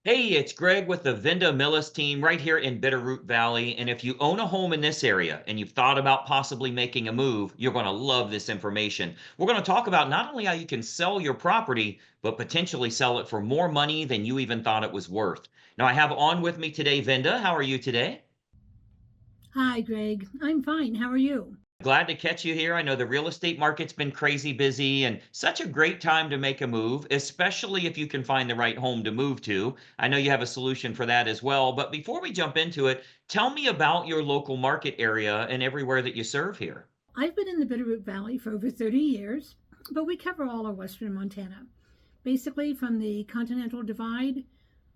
Hey, it's Greg with the Vinda Milless team right here in Bitterroot Valley. And if you own a home in this area and you've thought about possibly making a move, you're going to love this information. We're going to talk about not only how you can sell your property, but potentially sell it for more money than you even thought it was worth. Now, I have on with me today, Vinda. How are you today? Hi, Greg. I'm fine. How are you? Glad to catch you here. I know the real estate market's been crazy busy and such a great time to make a move, especially if you can find the right home to move to. I know you have a solution for that as well. But before we jump into it, tell me about your local market area and everywhere that you serve here. I've been in the Bitterroot Valley for over 30 years, but we cover all of western Montana, basically from the Continental Divide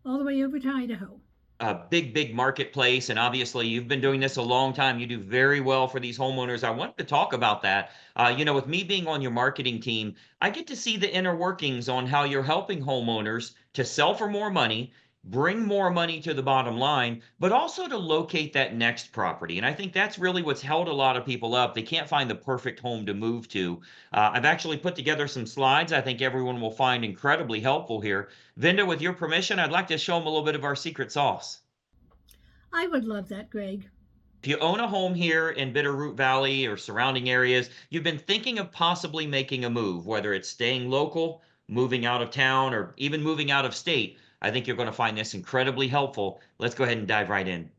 all the way over to Idaho. A big marketplace, and obviously you've been doing this a long time. You do very well for these homeowners. I wanted to talk about that. With me being on your marketing team, I get to see the inner workings on how you're helping homeowners to sell for more money, bring more money to the bottom line, but also to locate that next property. And I think that's really what's held a lot of people up. They can't find the perfect home to move to. I've actually put together some slides I think everyone will find incredibly helpful here. Vinda, with your permission, I'd like to show them a little bit of our secret sauce. I would love that, Greg. If you own a home here in Bitterroot Valley or surrounding areas, you've been thinking of possibly making a move, whether it's staying local, moving out of town, or even moving out of state. I think you're going to find this incredibly helpful. Let's go ahead and dive right in.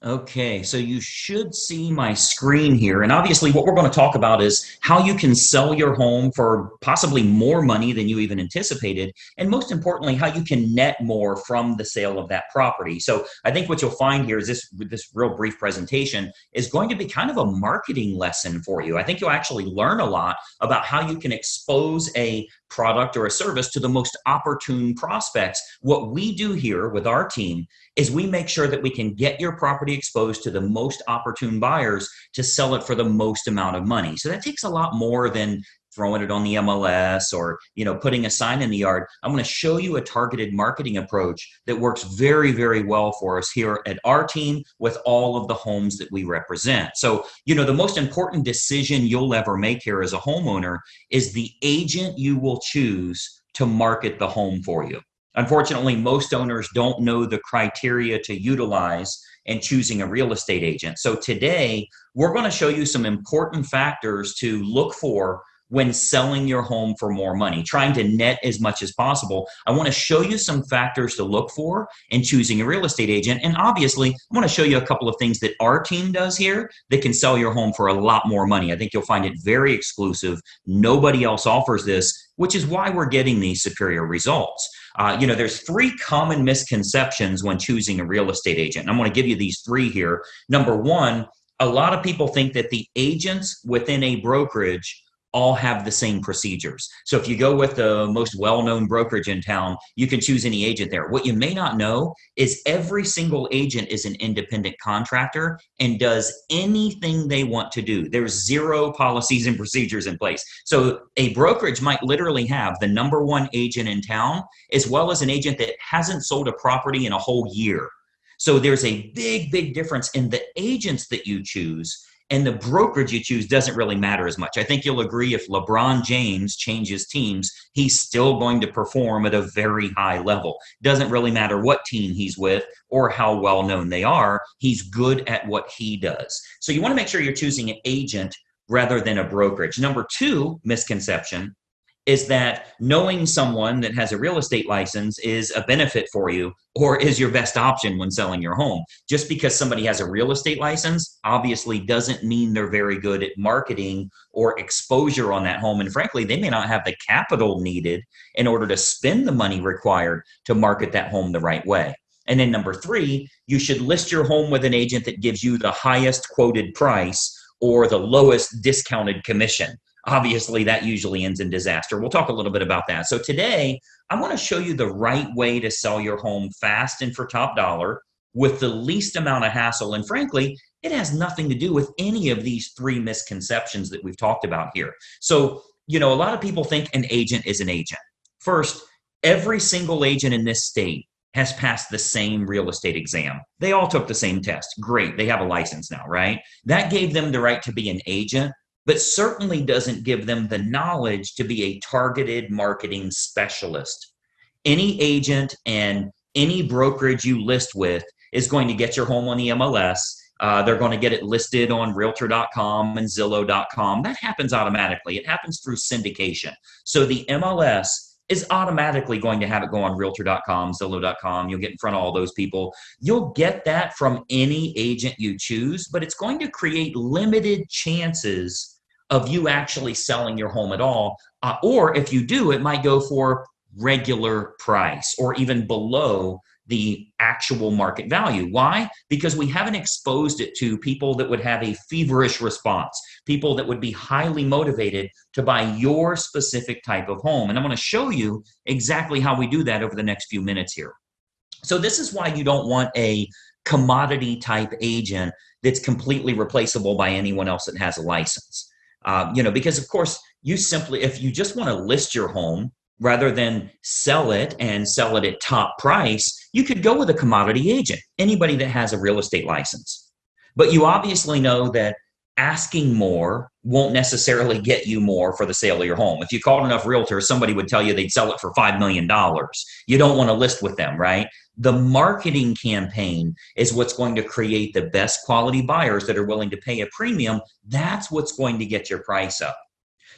Okay, so you should see my screen here. And obviously, what we're going to talk about is how you can sell your home for possibly more money than you even anticipated. And most importantly, how you can net more from the sale of that property. So I think what you'll find here is this real brief presentation is going to be kind of a marketing lesson for you. I think you'll actually learn a lot about how you can expose a product or a service to the most opportune prospects. What we do here with our team is we make sure that we can get your property exposed to the most opportune buyers to sell it for the most amount of money. So that takes a lot more than throwing it on the MLS or putting a sign in the yard. I'm going to show you a targeted marketing approach that works very well for us here at our team with all of the homes that we represent. So the most important decision you'll ever make here as a homeowner is the agent you will choose to market the home for you. Unfortunately, most owners don't know the criteria to utilize in choosing a real estate agent. So today, we're going to show you some important factors to look for when selling your home for more money, trying to net as much as possible. I want to show you some factors to look for in choosing a real estate agent. And obviously, I want to show you a couple of things that our team does here that can sell your home for a lot more money. I think you'll find it very exclusive. Nobody else offers this, which is why we're getting these superior results. There's three common misconceptions when choosing a real estate agent. I'm going to give you these three here. Number one, a lot of people think that the agents within a brokerage all have the same procedures. So if you go with the most well-known brokerage in town, you can choose any agent there. What you may not know is every single agent is an independent contractor and does anything they want to do. There's zero policies and procedures in place. So a brokerage might literally have the number one agent in town, as well as an agent that hasn't sold a property in a whole year. So there's a big difference in the agents that you choose, and the brokerage you choose doesn't really matter as much. I think you'll agree if LeBron James changes teams, he's still going to perform at a very high level. Doesn't really matter what team he's with or how well known they are. He's good at what he does. So you want to make sure you're choosing an agent rather than a brokerage. Number two misconception is that knowing someone that has a real estate license is a benefit for you or is your best option when selling your home. Just because somebody has a real estate license obviously doesn't mean they're very good at marketing or exposure on that home. And frankly, they may not have the capital needed in order to spend the money required to market that home the right way. And then number three, you should list your home with an agent that gives you the highest quoted price or the lowest discounted commission. Obviously, that usually ends in disaster. We'll talk a little bit about that. So today, I want to show you the right way to sell your home fast and for top dollar with the least amount of hassle. And frankly, it has nothing to do with any of these three misconceptions that we've talked about here. So, a lot of people think an agent is an agent. First, every single agent in this state has passed the same real estate exam. They all took the same test. Great. They have a license now, right? That gave them the right to be an agent, but certainly doesn't give them the knowledge to be a targeted marketing specialist. Any agent and any brokerage you list with is going to get your home on the MLS. They're going to get it listed on Realtor.com and Zillow.com. That happens automatically. It happens through syndication. So the MLS is automatically going to have it go on Realtor.com, Zillow.com. You'll get in front of all those people. You'll get that from any agent you choose, but it's going to create limited chances of you actually selling your home at all. Or if you do, it might go for regular price or even below the actual market value. Why? Because we haven't exposed it to people that would have a feverish response, people that would be highly motivated to buy your specific type of home. And I'm going to show you exactly how we do that over the next few minutes here. So this is why you don't want a commodity type agent that's completely replaceable by anyone else that has a license. Because of course, if you just want to list your home rather than sell it and sell it at top price, you could go with a commodity agent, anybody that has a real estate license. But you obviously know that asking more won't necessarily get you more for the sale of your home. If you called enough realtors, somebody would tell you they'd sell it for $5 million. You don't want to list with them, right? The marketing campaign is what's going to create the best quality buyers that are willing to pay a premium. That's what's going to get your price up.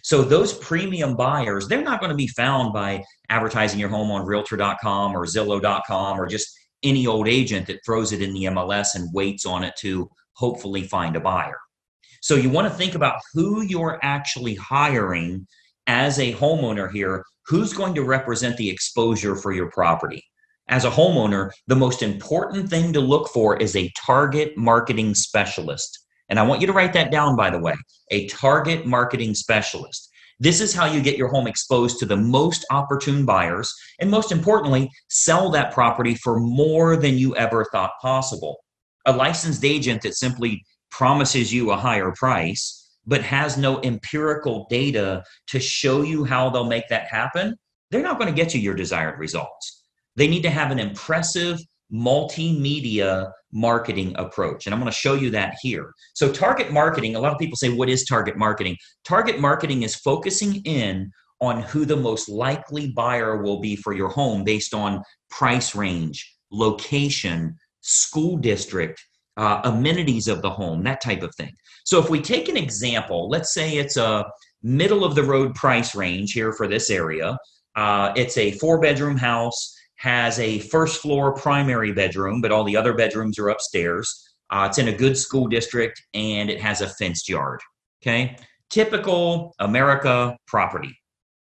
So those premium buyers, they're not going to be found by advertising your home on Realtor.com or Zillow.com or just any old agent that throws it in the MLS and waits on it to hopefully find a buyer. So you want to think about who you're actually hiring as a homeowner here, who's going to represent the exposure for your property. As a homeowner, the most important thing to look for is a target marketing specialist. And I want you to write that down, by the way, a target marketing specialist. This is how you get your home exposed to the most opportune buyers, and most importantly, sell that property for more than you ever thought possible. A licensed agent that simply promises you a higher price, but has no empirical data to show you how they'll make that happen, they're not going to get you your desired results. They need to have an impressive multimedia marketing approach. And I'm going to show you that here. So target marketing, a lot of people say, what is target marketing? Target marketing is focusing in on who the most likely buyer will be for your home based on price range, location, school district, amenities of the home, that type of thing. So if we take an example, let's say it's a middle of the road price range here for this area. It's a 4-bedroom house, has a first floor primary bedroom, but all the other bedrooms are upstairs. It's in a good school district and it has a fenced yard. Okay. Typical America property.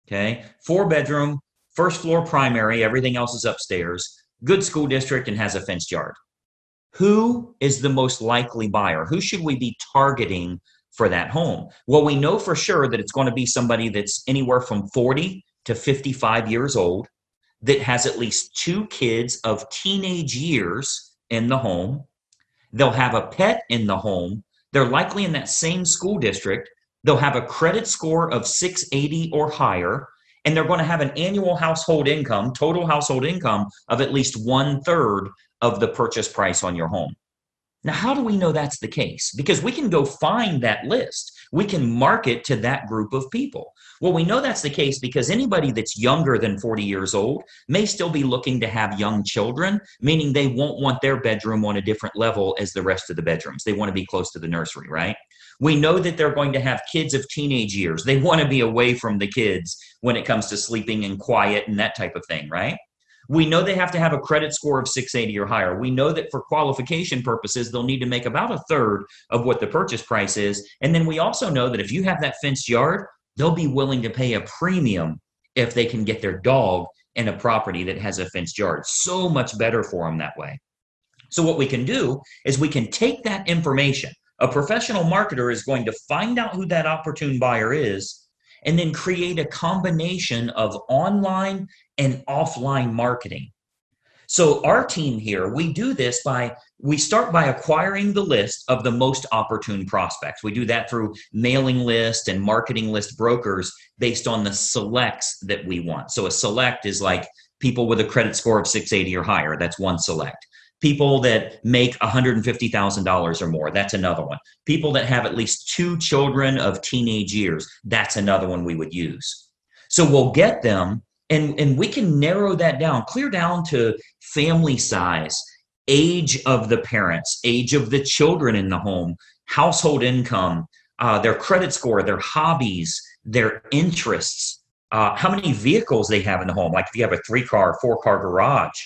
Okay. 4-bedroom, first floor primary, everything else is upstairs, good school district and has a fenced yard. Who is the most likely buyer? Who should we be targeting for that home? Well, we know for sure that it's going to be somebody that's anywhere from 40 to 55 years old, that has at least 2 kids of teenage years in the home. They'll have a pet in the home. They're likely in that same school district. They'll have a credit score of 680 or higher, and they're going to have an annual household income, total household income of at least 1/3 of the purchase price on your home. Now, how do we know that's the case? Because we can go find that list. We can market to that group of people. Well, we know that's the case because anybody that's younger than 40 years old may still be looking to have young children, meaning they won't want their bedroom on a different level as the rest of the bedrooms. They want to be close to the nursery, right? We know that they're going to have kids of teenage years. They want to be away from the kids when it comes to sleeping and quiet and that type of thing, right? We know they have to have a credit score of 680 or higher. We know that for qualification purposes, they'll need to make about 1/3 of what the purchase price is. And then we also know that if you have that fenced yard, they'll be willing to pay a premium if they can get their dog in a property that has a fenced yard. So much better for them that way. So what we can do is we can take that information. A professional marketer is going to find out who that opportune buyer is and then create a combination of online and offline marketing. So our team here, we do this we start by acquiring the list of the most opportune prospects. We do that through mailing list and marketing list brokers based on the selects that we want. So a select is like people with a credit score of 680 or higher. That's one select. People that make $150,000 or more, that's another one. People that have at least 2 children of teenage years, that's another one we would use. So we'll get them And we can narrow that down, clear down to family size, age of the parents, age of the children in the home, household income, their credit score, their hobbies, their interests, how many vehicles they have in the home. Like if you have a 3-car, 4-car garage,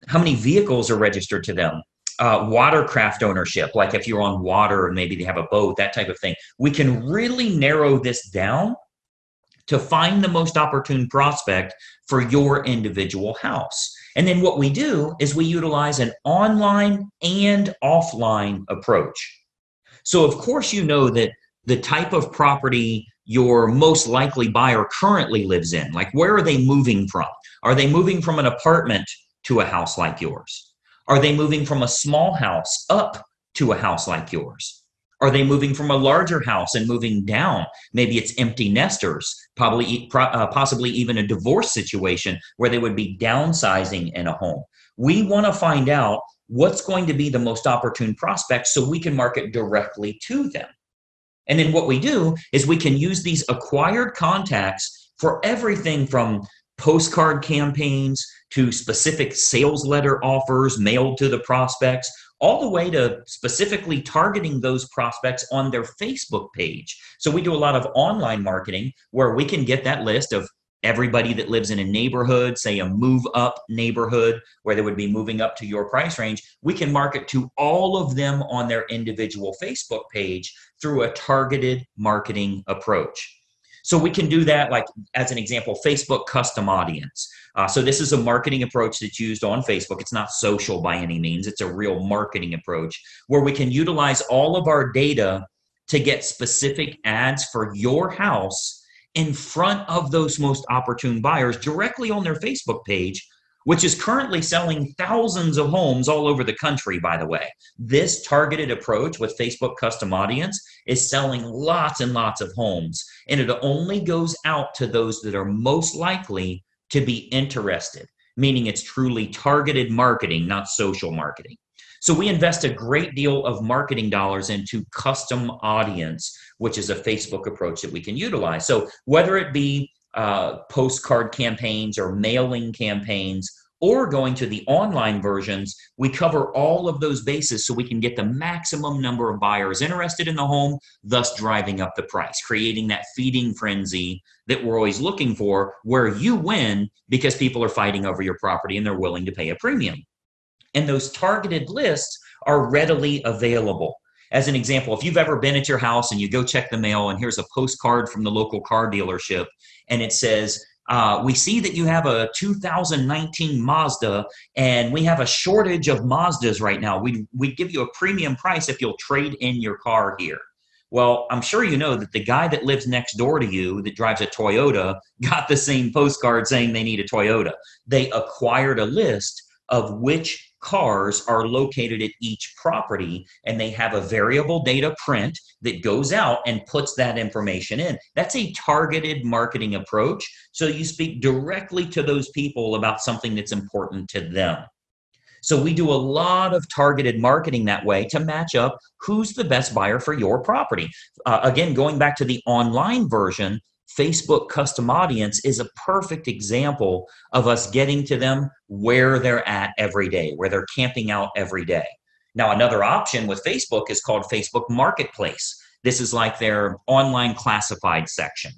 how many vehicles are registered to them? Watercraft ownership, like if you're on water and maybe they have a boat, that type of thing. We can really narrow this down to find the most opportune prospect for your individual house. And then what we do is we utilize an online and offline approach. So, of course, you know that the type of property your most likely buyer currently lives in, like where are they moving from? Are they moving from an apartment to a house like yours? Are they moving from a small house up to a house like yours? Are they moving from a larger house and moving down? Maybe it's empty nesters, possibly even a divorce situation where they would be downsizing in a home. We want to find out what's going to be the most opportune prospect so we can market directly to them. And then what we do is we can use these acquired contacts for everything from postcard campaigns to specific sales letter offers mailed to the prospects, all the way to specifically targeting those prospects on their Facebook page. So we do a lot of online marketing where we can get that list of everybody that lives in a neighborhood, say a move up neighborhood where they would be moving up to your price range. We can market to all of them on their individual Facebook page through a targeted marketing approach. So we can do that, like as an example, Facebook custom audience. So this is a marketing approach that's used on Facebook. It's not social by any means. It's a real marketing approach where we can utilize all of our data to get specific ads for your house in front of those most opportune buyers directly on their Facebook page, which is currently selling thousands of homes all over the country, by the way. This targeted approach with Facebook custom audience is selling lots and lots of homes, and it only goes out to those that are most likely to be interested, meaning it's truly targeted marketing, not social marketing. So we invest a great deal of marketing dollars into custom audience, which is a Facebook approach that we can utilize. So whether it be postcard campaigns or mailing campaigns or going to the online versions, we cover all of those bases so we can get the maximum number of buyers interested in the home, thus driving up the price, creating that feeding frenzy that we're always looking for, where you win because people are fighting over your property and they're willing to pay a premium. And those targeted lists are readily available. As an example, if you've ever been at your house and you go check the mail and here's a postcard from the local car dealership and it says, we see that you have a 2019 Mazda and we have a shortage of Mazdas right now. We'd give you a premium price if you'll trade in your car here. Well, I'm sure you know that the guy that lives next door to you that drives a Toyota got the same postcard saying they need a Toyota. They acquired a list of which cars are located at each property, and they have a variable data print that goes out and puts that information in. That's a targeted marketing approach. So you speak directly to those people about something that's important to them. So we do a lot of targeted marketing that way to match up who's the best buyer for your property. Again, going back to the online version, Facebook custom audience is a perfect example of us getting to them where they're at every day, where they're camping out every day. Now, another option with Facebook is called Facebook Marketplace. This is like their online classified section.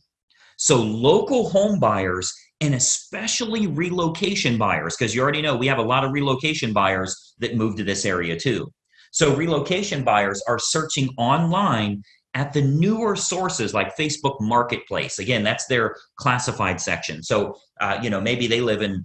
So local home buyers and especially relocation buyers, because you already know we have a lot of relocation buyers that move to this area too. So relocation buyers are searching online at the newer sources like Facebook Marketplace. Again, that's their classified section. So, maybe they live in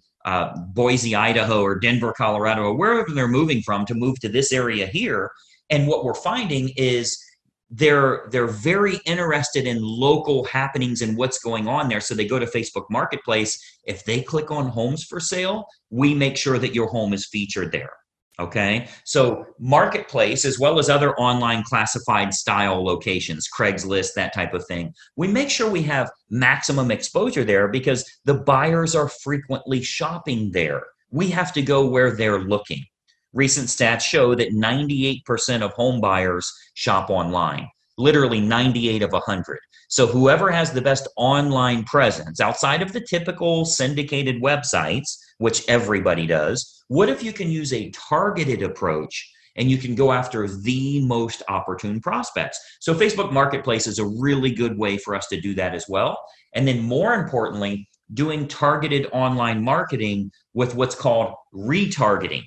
Boise, Idaho, or Denver, Colorado, or wherever they're moving from to move to this area here. And what we're finding is they're very interested in local happenings and what's going on there. So they go to Facebook Marketplace. If they click on homes for sale, we make sure that your home is featured there. Okay, so Marketplace, as well as other online classified style locations, Craigslist, that type of thing, we make sure we have maximum exposure there because the buyers are frequently shopping there. We have to go where they're looking. Recent stats show that 98% of home buyers shop online, literally 98 of 100. So whoever has the best online presence outside of the typical syndicated websites, which everybody does, what if you can use a targeted approach and you can go after the most opportune prospects? So Facebook Marketplace is a really good way for us to do that as well. And then more importantly, doing targeted online marketing with what's called retargeting.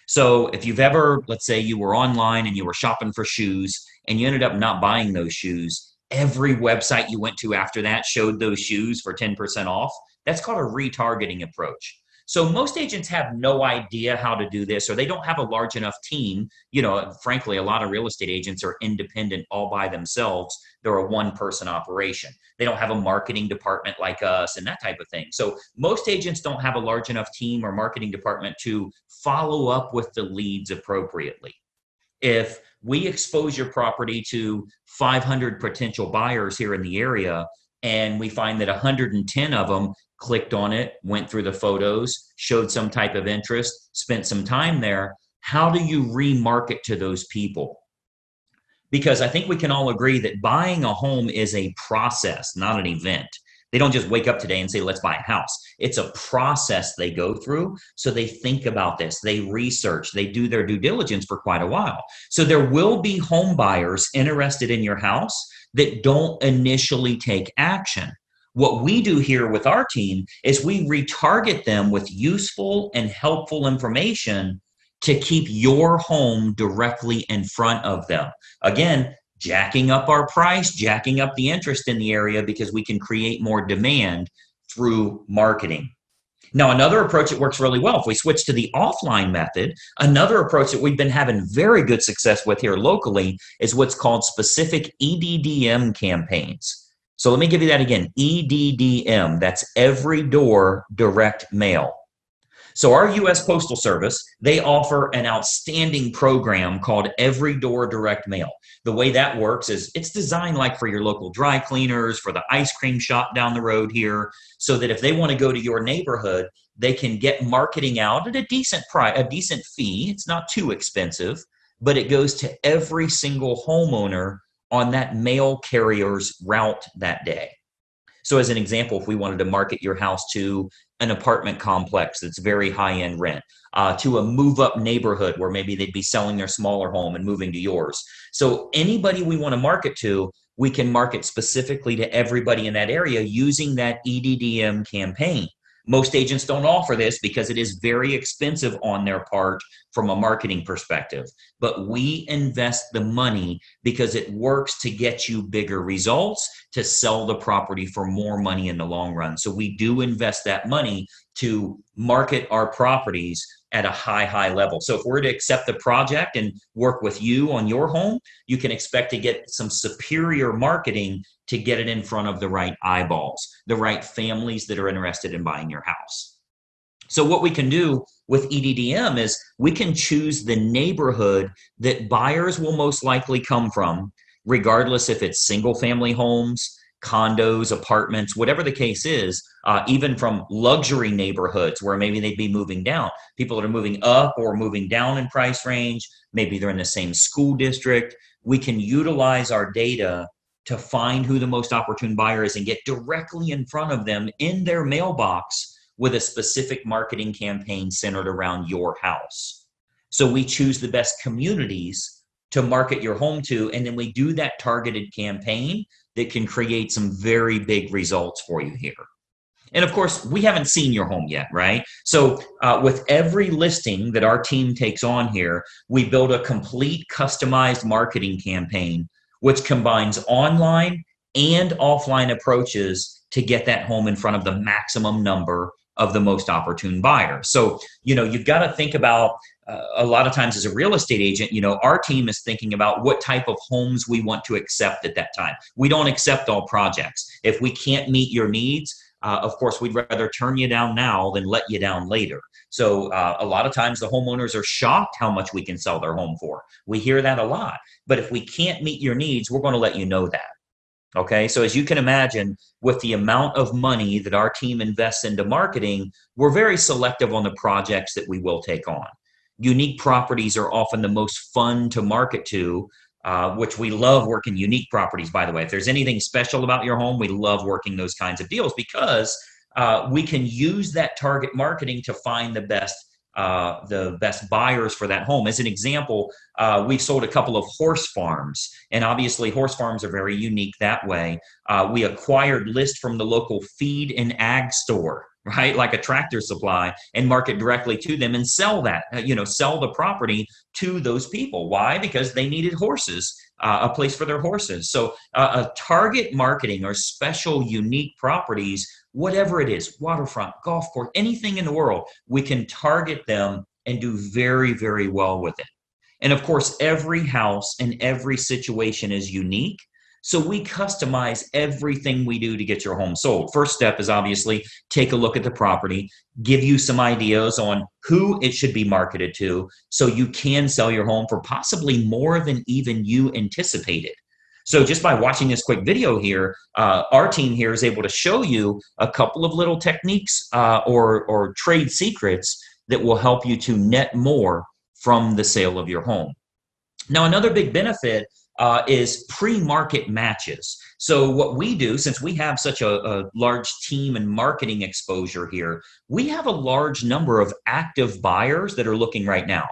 So if you've ever, let's say you were online and you were shopping for shoes and you ended up not buying those shoes, every website you went to after that showed those shoes for 10% off. That's called a retargeting approach. So most agents have no idea how to do this, or they don't have a large enough team. Frankly, a lot of real estate agents are independent all by themselves. They're a one-person operation. They don't have a marketing department like us and that type of thing. So most agents don't have a large enough team or marketing department to follow up with the leads appropriately. If we expose your property to 500 potential buyers here in the area, and we find that 110 of them clicked on it, went through the photos, showed some type of interest, spent some time there, how do you remarket to those people? Because I think we can all agree that buying a home is a process, not an event. They don't just wake up today and say, let's buy a house. It's a process they go through. So they think about this, they research, they do their due diligence for quite a while. So there will be home buyers interested in your house that don't initially take action. What we do here with our team is we retarget them with useful and helpful information to keep your home directly in front of them. Again, jacking up our price, jacking up the interest in the area because we can create more demand through marketing. Now, another approach that works really well, if we switch to the offline method, another approach that we've been having very good success with here locally is what's called specific EDDM campaigns. So let me give you that again, EDDM, that's every door direct mail. So our U.S. Postal Service, they offer an outstanding program called Every Door Direct Mail. The way that works is it's designed like for your local dry cleaners, for the ice cream shop down the road here, so that if they want to go to your neighborhood, they can get marketing out at a decent price, a decent fee. It's not too expensive, but it goes to every single homeowner on that mail carrier's route that day. So as an example, if we wanted to market your house to an apartment complex that's very high-end rent, to a move-up neighborhood where maybe they'd be selling their smaller home and moving to yours. So anybody we want to market to, we can market specifically to everybody in that area using that EDDM campaign. Most agents don't offer this because it is very expensive on their part from a marketing perspective. But we invest the money because it works to get you bigger results, to sell the property for more money in the long run. So we do invest that money to market our properties at a high level. So if we're to accept the project and work with you on your home, you can expect to get some superior marketing to get it in front of the right eyeballs, the right families that are interested in buying your house. So what we can do with EDDM is we can choose the neighborhood that buyers will most likely come from, regardless if it's single family homes, condos, apartments, whatever the case is, even from luxury neighborhoods where maybe they'd be moving down. People that are moving up or moving down in price range, maybe they're in the same school district. We can utilize our data to find who the most opportune buyer is and get directly in front of them in their mailbox with a specific marketing campaign centered around your house. So we choose the best communities to market your home to, and then we do that targeted campaign that can create some very big results for you here. And of course, we haven't seen your home yet, right? So with every listing that our team takes on here, we build a complete customized marketing campaign which combines online and offline approaches to get that home in front of the maximum number of the most opportune buyers. So, you've got to think about a lot of times as a real estate agent, our team is thinking about what type of homes we want to accept at that time. We don't accept all projects. If we can't meet your needs, of course, we'd rather turn you down now than let you down later. So a lot of times the homeowners are shocked how much we can sell their home for. We hear that a lot. But if we can't meet your needs, we're going to let you know that. Okay, so as you can imagine, with the amount of money that our team invests into marketing, we're very selective on the projects that we will take on. Unique properties are often the most fun to market to which we love working unique properties, by the way. If there's anything special about your home, we love working those kinds of deals because we can use that target marketing to find the best buyers for that home. As an example, we've sold a couple of horse farms, and obviously horse farms are very unique that way. We acquired list from the local feed and ag store, right? Like a Tractor Supply, and market directly to them and sell that, sell the property to those people. Why? Because they needed horses, a place for their horses. So a target marketing or special unique properties, whatever it is, waterfront, golf course, anything in the world, we can target them and do very, very well with it. And of course, every house and every situation is unique. So we customize everything we do to get your home sold. First step is obviously take a look at the property, give you some ideas on who it should be marketed to so you can sell your home for possibly more than even you anticipated. So just by watching this quick video here, our team here is able to show you a couple of little techniques or trade secrets that will help you to net more from the sale of your home. Now, another big benefit is pre-market matches. So what we do, since we have such a large team and marketing exposure here, we have a large number of active buyers that are looking right now.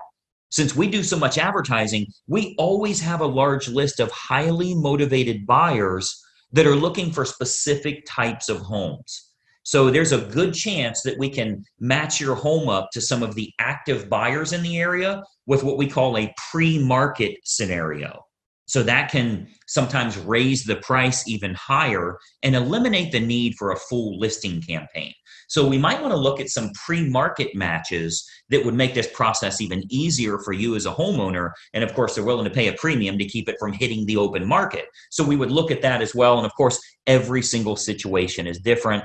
Since we do so much advertising, we always have a large list of highly motivated buyers that are looking for specific types of homes. So there's a good chance that we can match your home up to some of the active buyers in the area with what we call a pre-market scenario. So that can sometimes raise the price even higher and eliminate the need for a full listing campaign. So we might want to look at some pre-market matches that would make this process even easier for you as a homeowner. And of course, they're willing to pay a premium to keep it from hitting the open market. So we would look at that as well. And of course, every single situation is different.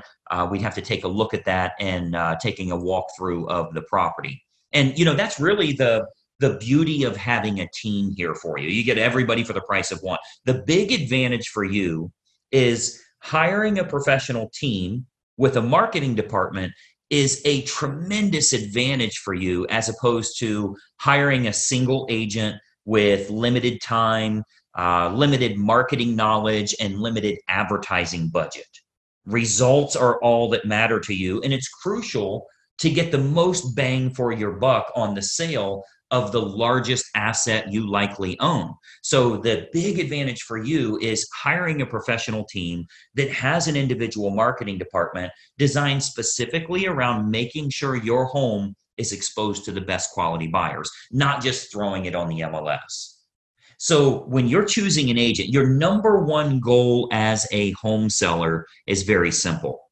We'd have to take a look at that and taking a walkthrough of the property. And, that's really the beauty of having a team here for you. You get everybody for the price of one. The big advantage for you is hiring a professional team with a marketing department is a tremendous advantage for you as opposed to hiring a single agent with limited time, limited marketing knowledge, and limited advertising budget. Results are all that matter to you, and it's crucial to get the most bang for your buck on the sale of the largest asset you likely own. So the big advantage for you is hiring a professional team that has an individual marketing department designed specifically around making sure your home is exposed to the best quality buyers, not just throwing it on the MLS. So when you're choosing an agent, your number one goal as a home seller is very simple.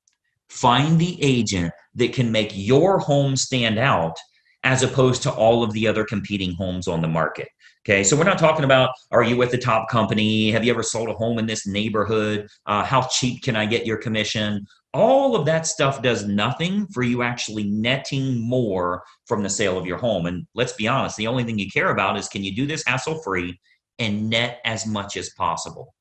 Find the agent that can make your home stand out as opposed to all of the other competing homes on the market. Okay, so we're not talking about, are you with the top company? Have you ever sold a home in this neighborhood? How cheap can I get your commission? All of that stuff does nothing for you actually netting more from the sale of your home. And let's be honest, the only thing you care about is, can you do this hassle-free and net as much as possible?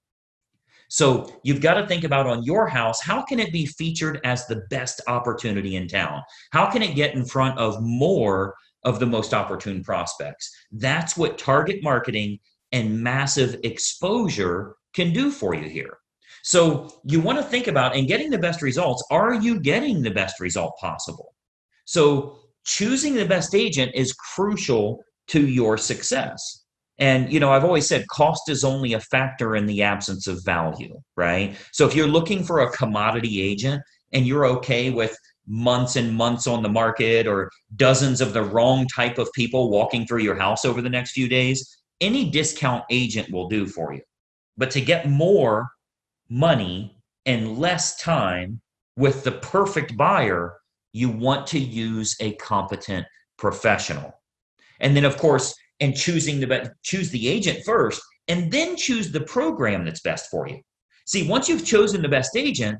So you've got to think about, on your house, how can it be featured as the best opportunity in town? How can it get in front of more of the most opportune prospects? That's what target marketing and massive exposure can do for you here. So you want to think about, in getting the best results, are you getting the best result possible? So choosing the best agent is crucial to your success. And, I've always said cost is only a factor in the absence of value, right? So if you're looking for a commodity agent and you're okay with months and months on the market or dozens of the wrong type of people walking through your house over the next few days, any discount agent will do for you. But to get more money and less time with the perfect buyer, you want to use a competent professional. And then, of course, choose the agent first, and then choose the program that's best for you. See, once you've chosen the best agent,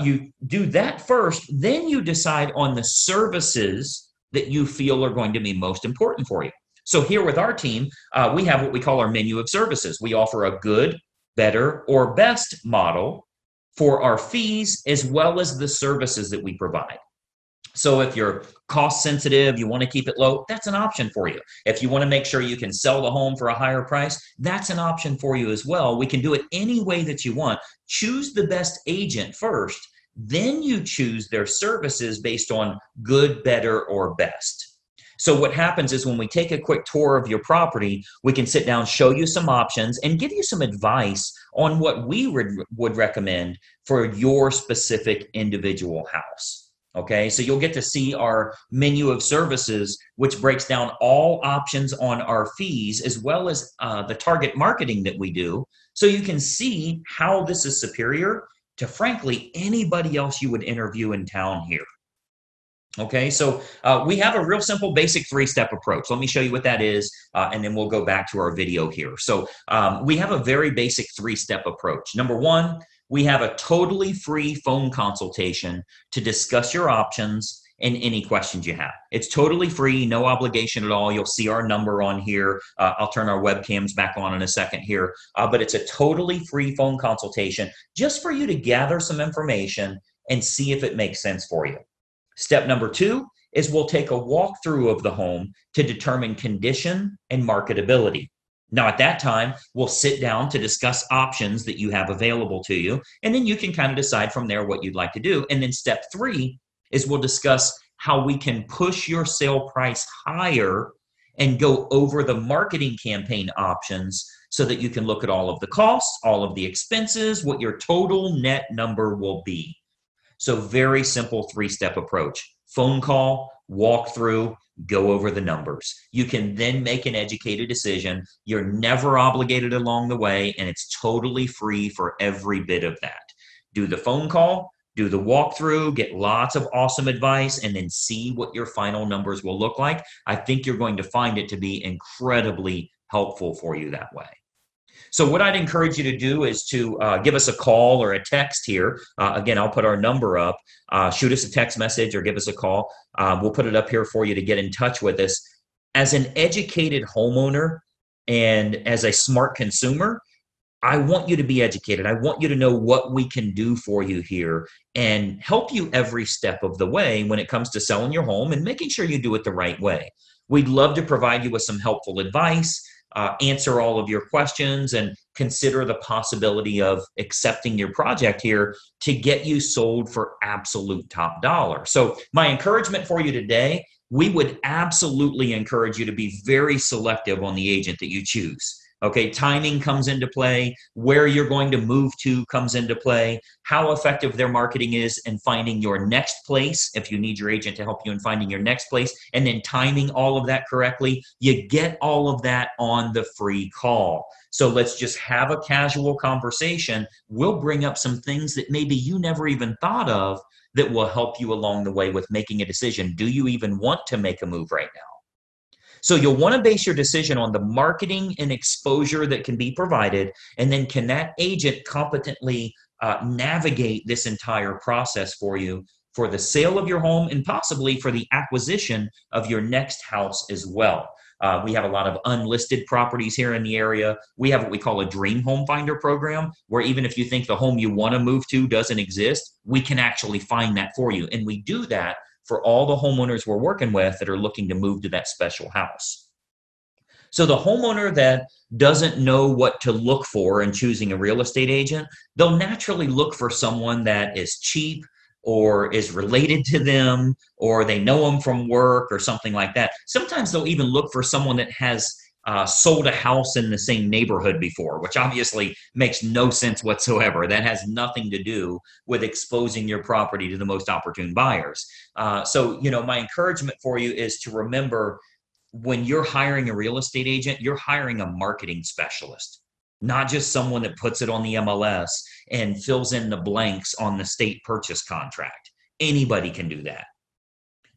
you do that first, then you decide on the services that you feel are going to be most important for you. So here with our team, we have what we call our menu of services. We offer a good, better, or best model for our fees as well as the services that we provide. So if you're cost sensitive, you want to keep it low, that's an option for you. If you want to make sure you can sell the home for a higher price, that's an option for you as well. We can do it any way that you want. Choose the best agent first, then you choose their services based on good, better, or best. So what happens is when we take a quick tour of your property, we can sit down, show you some options, and give you some advice on what we would recommend for your specific individual house. Okay, so you'll get to see our menu of services, which breaks down all options on our fees, as well as the target marketing that we do. So you can see how this is superior to, frankly, anybody else you would interview in town here. Okay, so we have a real simple basic three-step approach. Let me show you what that is, and then we'll go back to our video here. So we have a very basic three-step approach. Number one, we have a totally free phone consultation to discuss your options and any questions you have. It's totally free, no obligation at all. You'll see our number on here. I'll turn our webcams back on in a second here, but it's a totally free phone consultation just for you to gather some information and see if it makes sense for you. Step number two is we'll take a walkthrough of the home to determine condition and marketability. Now, at that time, we'll sit down to discuss options that you have available to you, and then you can kind of decide from there what you'd like to do. And then step three is we'll discuss how we can push your sale price higher and go over the marketing campaign options so that you can look at all of the costs, all of the expenses, what your total net number will be. So very simple three-step approach. Phone call, walk through, go over the numbers. You can then make an educated decision. You're never obligated along the way, and it's totally free for every bit of that. Do the phone call, do the walkthrough, get lots of awesome advice, and then see what your final numbers will look like. I think you're going to find it to be incredibly helpful for you that way. So what I'd encourage you to do is to give us a call or a text here. Again, I'll put our number up. Shoot us a text message or give us a call. We'll put it up here for you to get in touch with us. As an educated homeowner and as a smart consumer, I want you to be educated. I want you to know what we can do for you here and help you every step of the way when it comes to selling your home and making sure you do it the right way. We'd love to provide you with some helpful advice, answer all of your questions, and consider the possibility of accepting your project here to get you sold for absolute top dollar. So my encouragement for you today, we would absolutely encourage you to be very selective on the agent that you choose. Okay, timing comes into play, where you're going to move to comes into play, how effective their marketing is in finding your next place, if you need your agent to help you in finding your next place, and then timing all of that correctly. You get all of that on the free call. So let's just have a casual conversation. We'll bring up some things that maybe you never even thought of that will help you along the way with making a decision. Do you even want to make a move right now? So you'll want to base your decision on the marketing and exposure that can be provided, and then can that agent competently navigate this entire process for you for the sale of your home and possibly for the acquisition of your next house as well. We have a lot of unlisted properties here in the area. We have what we call a dream home finder program, where even if you think the home you want to move to doesn't exist, we can actually find that for you. And we do that for all the homeowners we're working with that are looking to move to that special house. So the homeowner that doesn't know what to look for in choosing a real estate agent, they'll naturally look for someone that is cheap or is related to them, or they know them from work or something like that. Sometimes they'll even look for someone that has sold a house in the same neighborhood before, which obviously makes no sense whatsoever. That has nothing to do with exposing your property to the most opportune buyers. So, my encouragement for you is to remember, when you're hiring a real estate agent, you're hiring a marketing specialist, not just someone that puts it on the MLS and fills in the blanks on the state purchase contract. Anybody can do that.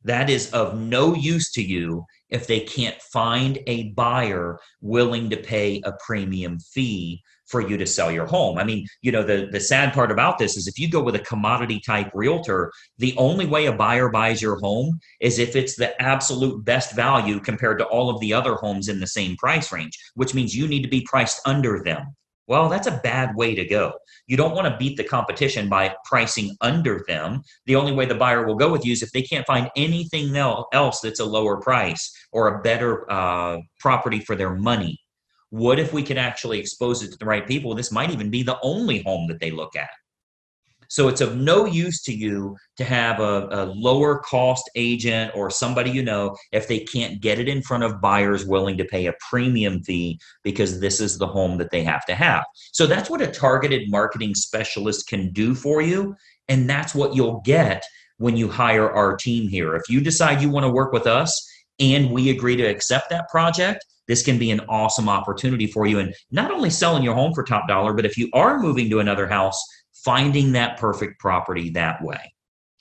That is of no use to you if they can't find a buyer willing to pay a premium fee for you to sell your home. I mean, the sad part about this is if you go with a commodity type realtor, the only way a buyer buys your home is if it's the absolute best value compared to all of the other homes in the same price range, which means you need to be priced under them. Well, that's a bad way to go. You don't want to beat the competition by pricing under them. The only way the buyer will go with you is if they can't find anything else that's a lower price or a better property for their money. What if we could actually expose it to the right people? This might even be the only home that they look at. So it's of no use to you to have a lower cost agent or somebody you know if they can't get it in front of buyers willing to pay a premium fee because this is the home that they have to have. So that's what a targeted marketing specialist can do for you. And that's what you'll get when you hire our team here. If you decide you want to work with us and we agree to accept that project, this can be an awesome opportunity for you. And not only selling your home for top dollar, but if you are moving to another house, finding that perfect property that way.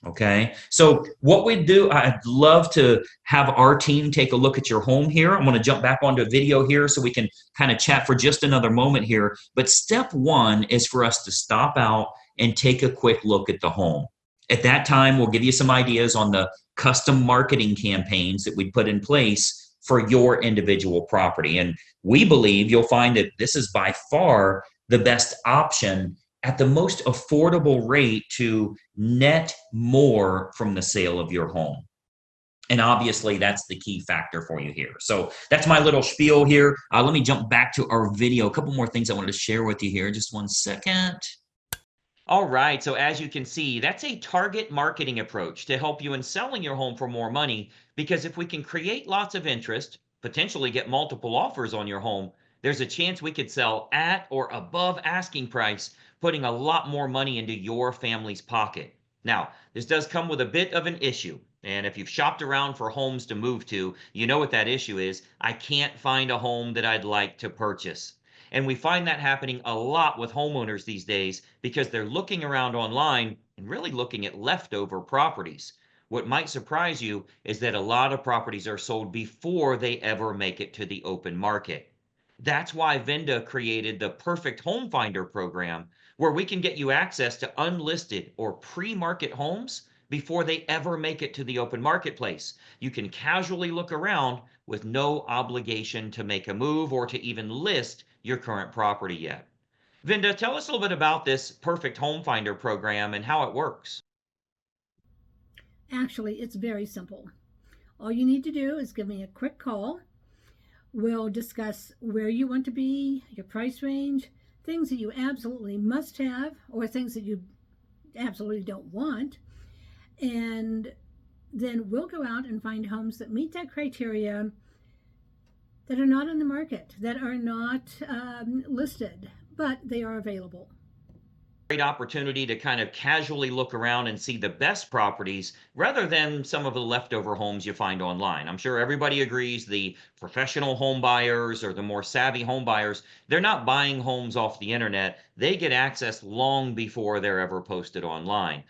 Okay. So, what we do, I'd love to have our team take a look at your home here. I'm going to jump back onto a video here so we can kind of chat for just another moment here. But step one is for us to stop out and take a quick look at the home. At that time, we'll give you some ideas on the custom marketing campaigns that we put in place for your individual property. And we believe you'll find that this is by far the best option at the most affordable rate to net more from the sale of your home. And obviously, that's the key factor for you here. So that's my little spiel here. Let me jump back to our video. A couple more things I wanted to share with you here. Just one second. All right, so as you can see, that's a target marketing approach to help you in selling your home for more money. Because if we can create lots of interest, potentially get multiple offers on your home, there's a chance we could sell at or above asking price, putting a lot more money into your family's pocket. Now, this does come with a bit of an issue. And if you've shopped around for homes to move to, you know what that issue is. I can't find a home that I'd like to purchase. And we find that happening a lot with homeowners these days because they're looking around online and really looking at leftover properties. What might surprise you is that a lot of properties are sold before they ever make it to the open market. That's why Vinda created the Perfect Home Finder program, where we can get you access to unlisted or pre-market homes before they ever make it to the open marketplace. You can casually look around with no obligation to make a move or to even list your current property yet. Vinda, tell us a little bit about this Perfect Home Finder program and how it works. Actually, it's very simple. All you need to do is give me a quick call. We'll discuss where you want to be, your price range, things that you absolutely must have, or things that you absolutely don't want. And then we'll go out and find homes that meet that criteria, that are not on the market, that are not listed, but they are available. Great opportunity to kind of casually look around and see the best properties rather than some of the leftover homes you find online. I'm sure everybody agrees the professional home buyers or the more savvy home buyers, they're not buying homes off the internet. They get access long before they're ever posted online.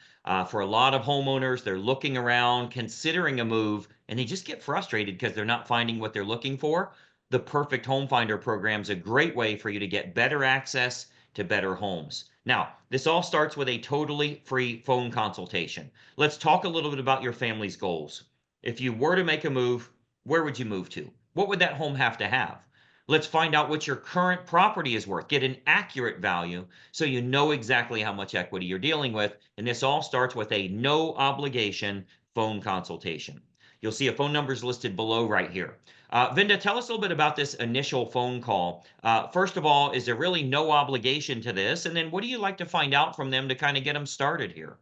For a lot of homeowners, they're looking around, considering a move, and they just get frustrated because they're not finding what they're looking for. The Perfect Home Finder program is a great way for you to get better access to better homes. Now, this all starts with a totally free phone consultation. Let's talk a little bit about your family's goals. If you were to make a move, where would you move to? What would that home have to have? Let's find out what your current property is worth. Get an accurate value so you know exactly how much equity you're dealing with. And this all starts with a no obligation phone consultation. You'll see a phone number is listed below right here. Vinda, tell us a little bit about this initial phone call. First of all, is there really no obligation to this? And then what do you like to find out from them to kind of get them started here?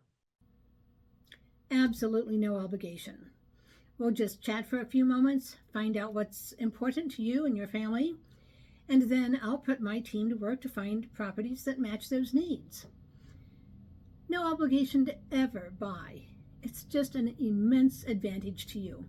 Absolutely no obligation. We'll just chat for a few moments, find out what's important to you and your family, and then I'll put my team to work to find properties that match those needs. No obligation to ever buy. It's just an immense advantage to you.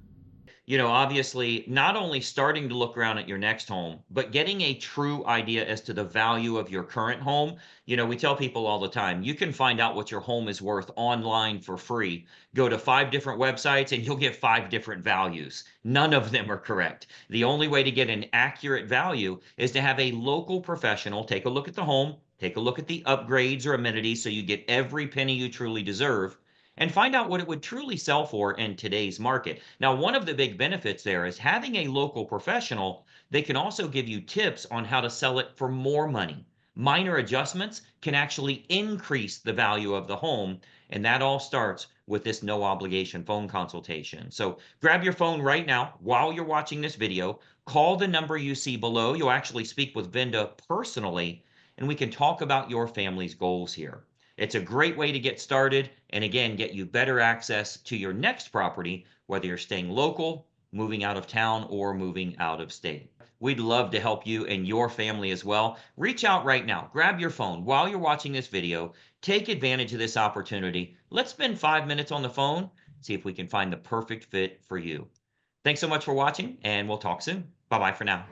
Obviously, not only starting to look around at your next home, but getting a true idea as to the value of your current home. We tell people all the time, you can find out what your home is worth online for free. Go to 5 different websites and you'll get 5 different values. None of them are correct. The only way to get an accurate value is to have a local professional take a look at the home, take a look at the upgrades or amenities so you get every penny you truly deserve and find out what it would truly sell for in today's market. Now, one of the big benefits there is having a local professional. They can also give you tips on how to sell it for more money, Minor adjustments can actually increase the value of the home, and that all starts with this no obligation phone consultation. So grab your phone right now while you're watching this video, call the number you see below. You'll actually speak with Vinda personally, and we can talk about your family's goals here. It's a great way to get started and again, get you better access to your next property, whether you're staying local, moving out of town, or moving out of state. We'd love to help you and your family as well. Reach out right now. Grab your phone while you're watching this video. Take advantage of this opportunity. Let's spend 5 minutes on the phone, see if we can find the perfect fit for you. Thanks so much for watching, and we'll talk soon. Bye-bye for now.